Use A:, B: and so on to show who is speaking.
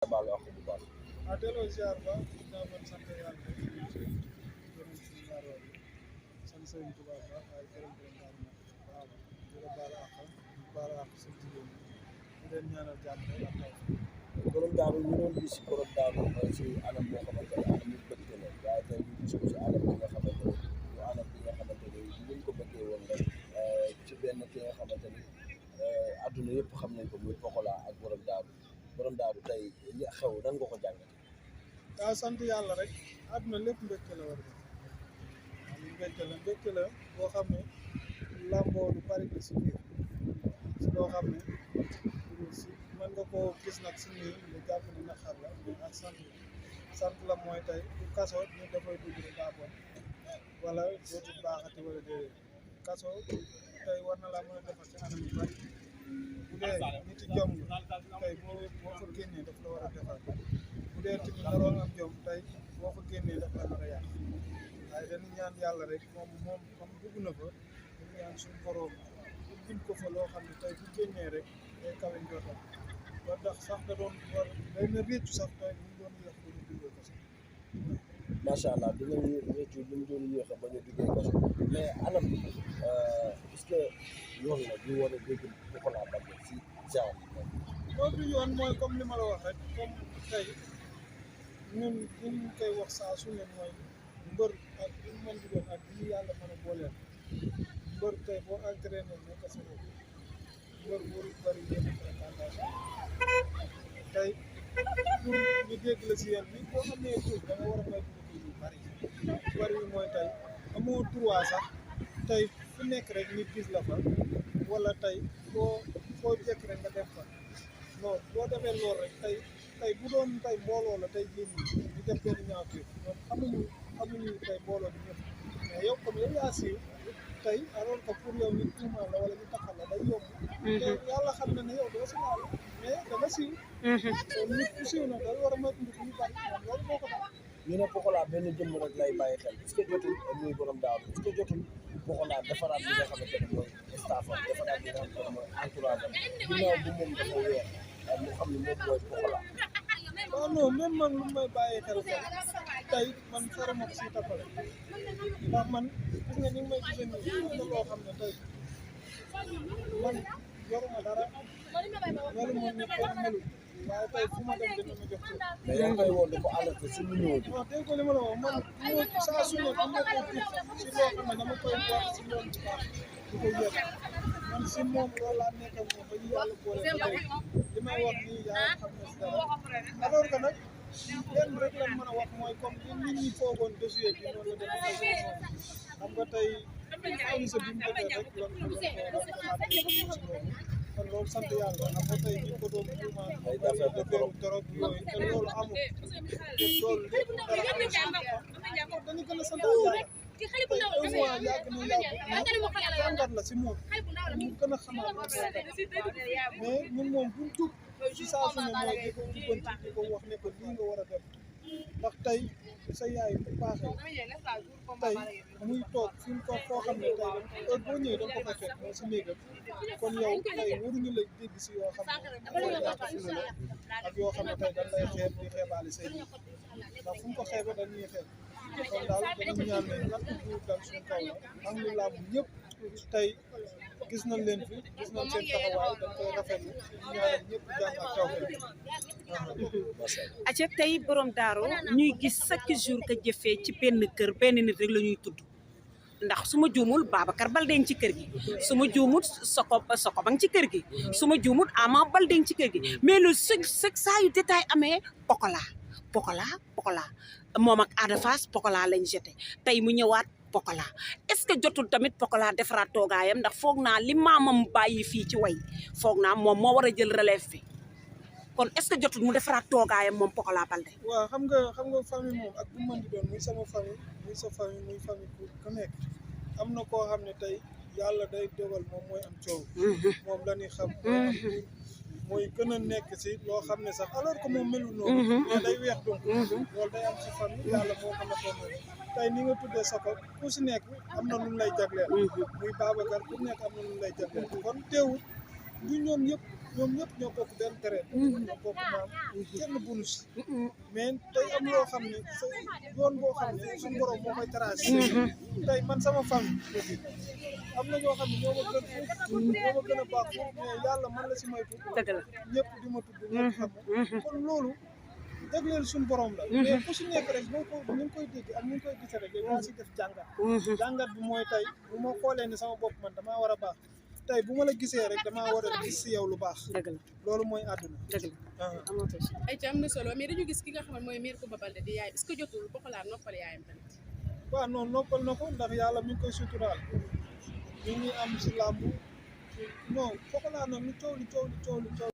A: baalu àq bu baax.
B: delloo ziar ba daa man sant yàlla gërëm suñu ñaaroo bi sant Sëriñ Tuubaa baax waaye gërëm daal nag waaw di la baal àq sa jigéen ñi di leen ñaanal jàmm ak taw.
A: borom daaru ñu doon gis borom daaru ci anam boo xamante ne anam yu bëgg la waaye tey ñu gis ko ci anam bi nga xamante ne ñu anam bi nga xamante ne ñu ko bëggee woon rek ci benn ki nga xamante ni adduna yëpp xam nañ ko muy Pokola ak borom daaru tey li xew nan nga ko jàngat.
B: waaw sant yàlla rek àdduna lépp mbégte la war a def mbégte la boo xam ne làmboo lu bari la si biir si loo xam ne si mën nga koo gis nag si nii lu jàpp ni naqar la ak sant la mooy tey bu kaso ñu dafay dugg rek daa bon wala dootul baaxati wala déedéet kaso tey war na laa mën a defar ci anam yu bari bu dee nit jom tey boo fa génnee daf la war a defar bu dee tamit naroon am jom tey boo fa génnee daf la nar a yàq waaye dañu ñaan yàlla rek moom comme dugg na fa dañu ñaan suñu borom buñ ko fa loo xam ne tey bu génnee rek day kawe njortam ba tax sax da doon war day na réccu sax tey ñu doon yéex ba ñu duggee ko sax
A: macha allah dinañ réccu li mu doon yéex ba ñu duggee ko mais anam bi est-ce que yoon la ñu war a dégg Pokola Baldé si genre bi
B: loolu du yoon mooy comme li ma la wax rek comme tey ñun buñ koy wax saa su ne mooy mbër ak lu mën di doon ak li yàlla mën a booleel mbër tey boo entraîné nekk sa bopp mbër warul bëri yenn fréquentation tey pour ñu dégg la si yéen bi boo amee tur da nga war a may tur yu bëri bi mooy tey amoo droit sax tey fu nekk rek nit gis la fa wala tey foo jekk rek nga def fa non boo defee loolu rek tey bu doon tey mbooloo la tey jii nii ñu def benn ñaawteef ñoom xamuñu tey mbooloo bi ñëpp mais yow comme yow yaa siiw tey alors que pour yow ñu tuumaal la wala ñu taxal la day yomb te yàlla xam na ne yow doo si laal mais da nga siiw kon nit ku siiw nag da war a moytu nit ñu bari moom loolu moo ko def
A: ñu ne Pokola benn jëmm rek lay bàyyi xel est-ce que jotul muy borom daaru est-ce que jotul Pokola defaraat li nga xamante ne mooy staffam defaraat li nga xamante ne mooy entourage am ginnaaw bu moom dafa weer mu xam ne moom mooy Pokola.
B: waaw non même man lu may bàyyi xel ko tey man farama si tapale ndax man gis nga ni may gisee nii am na loo xam ne tey man yoruma dara melu ma ni ko melu waaye tey fu ma dem dina ma jox ci
A: mais yaa ngi koy woon dafa alerté si numéro bi.
B: waaw dégg ko li ma la wax man saa su ne dama ko gis si loo xam ne dama koy wax si yoon bu baax di ko yëg man si moom loolu laa nekk ak moom ba ñu yàlla boole li may wax nii yaa xam ne si dara alors que nag lenn rek lañ mën a wax mooy comme li nit ñi foogoon dossier bi noonu la demee xam nga tey police bi mu defee rek loolu kon loolu sant yàlla xam nga tey ñu ko doon tuumaan ay affaire de dorog yooyu te loolu amul te loolu lépp dara amul dañu gën a sant yàlla tey un mois yàgg na yàgg jàngat la si moom ñu gën a xamaat mais ñun moom buñ jub si saa su ne mooy di ko jubbanti di ko wax ne ko lii nga war a def ndax tey sa yaay bu baaxee tey muy toog fi mu toog foo xam ne tey heure boo ñëwee da nga ko fay fekk mooy si néegam kon yow tey waruñu la dégg si yoo xam ne dafay yàq suñu la ak yoo xam ne tey dañ lay xeeb di xeebaale say nit ndax fu mu ko xeebee dañuy xeeb kon daal dañu ñaan ne natt bu dal suñu kaw la alhamdulilah bu ñëpp tey gis nañ leen fi gis nañ seen taxawaay dañ koy rafetlu ñaanal ñëpp jàmm ak tawfeex.
C: aca tey borom daaru ñuy gis chaque jour que jëfee ci benn kër benn nit rek la ñuy tudd ndax su ma juumul Babacar Baldé ci kër gi su ma juumul Soko ba ci kër gi su ma juumul Ama Baldé ci kër gi mais lu sëg saa yu détail amee Pokola moom ak Ada Fass Pokola lañ jeté tey mu ñëwaat Pokola est-ce que jotul tamit Pokola defaraat toogaayam ndax foog naa li maamam bàyyi fii ci way foog naa moom moo war a jël relève bi kon est-ce que jotul mu defaraat toogaayam moom Pokola Baldé.
B: waaw xam nga famille moom ak bu mën di doon muy sama famille muy sa famille muy famille ku nekk am na koo xam ne tey yàlla day dogal moom mooy am coow. moom la ñuy xam. mooy gën a nekk si loo xam ne sax alors que moom melul noonu. mais day weex donc. loolu day am si famille yàlla moo ko nattoo noonu tey ni nga tuddee Soko ku si nekk am na lu lay jagleel. muy Babacar ku nekk am na lu lay jagleel kon teewul du ñoom ñëpp. ñoom ñëpp ñoo bokk benn deret ñoo bokk maam kenn bunu si mais tey am loo xam ne sa yoon boo xam ne suñu borom moo koy tracé tey man sama famille am na ñoo xam ne ñoo ma gën foofu ñoo ma gën a baax foofu mais yàlla man la si moytu
C: dëgg la
B: ñëpp di ma tudd ñëpp xam ma kon loolu jagleel suñu borom la mais ku si nekk rek ni nga koy dégg ak ni nga koy gisee rek yow yaa si def jàngat bi mooy tey bu ma xoolee ne sama bopp man damaa war a baax tey bu ma la gisee rek damaa war a gis si yow lu baax
C: dëgg la
B: loolu mooy àdduna
C: dëgg la amoo question
D: ay ca am na solo mais dañu gis ki nga xam ne mooy mère Coumba Baldé di yaay est-ce que jotul Pokola noppal yaayam tamit
B: waaw non noppal na ko ndax yàlla mi ngi koy suturaal mi ngi am si làmb non Pokola nag lu coow li